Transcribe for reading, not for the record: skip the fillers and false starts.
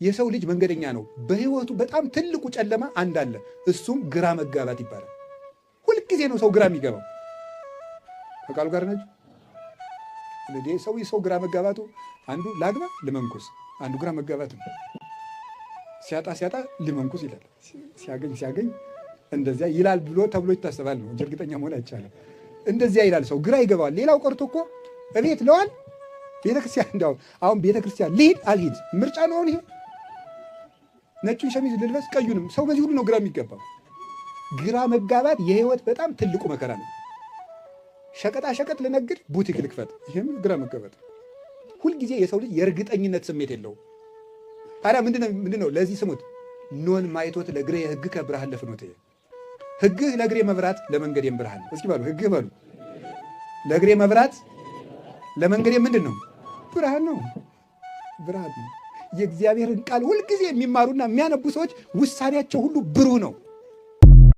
የሰው ልጅ መንገደኛ ነው። በህይወቱ በጣም ትልቁ ጨለማ አንድ አለ። እሱም ግራ መጋባት ይባላል። ሁልጊዜ ነው ሰው ግራ የሚገባው። ከቃሉ ጋር ናቸው። ስለዚህ ሰው ግራ መጋባቱ አንዱ ላግባ ልመንኩስ፣ አንዱ ግራ መጋባት ነው። ሲያጣ ልመንኩስ ይላል፣ ሲያገኝ እንደዚያ ይላል ብሎ ተብሎ ይታሰባል ነው እንጂ እርግጠኛ መሆን አይቻልም። እንደዚያ ይላል ሰው፣ ግራ ይገባዋል። ሌላው ቀርቶ እኮ እቤት ለዋል ቤተክርስቲያን፣ እንዳው አሁን ቤተክርስቲያን ልሂድ አልሂድ ምርጫ ነው። አሁን ይሄ ነጩን ሸሚዝ ልልበስ ቀዩንም፣ ሰው በዚህ ሁሉ ነው ግራ የሚገባው። ግራ መጋባት የህይወት በጣም ትልቁ መከራ ነው። ሸቀጣ ልነግድ ቡቲክ ልክፈት፣ ይህም ግራ መጋባት። ሁልጊዜ የሰው ልጅ የእርግጠኝነት ስሜት የለውም። ታዲያ ምንድነው? ለዚህ ስሙት፣ ኖን ማይቶት ለእግሬ ህግከ ብርሃን ለፍኖት፣ ህግህ ለእግሬ መብራት ለመንገዴም ብርሃን። እስኪ በሉ ህግህ በሉ። ለእግሬ መብራት ለመንገዴ ምንድን ነው? ብርሃን ነው። ብርሃን ነው። የእግዚአብሔርን ቃል ሁልጊዜ የሚማሩና የሚያነቡ ሰዎች ውሳኔያቸው ሁሉ ብሩህ ነው።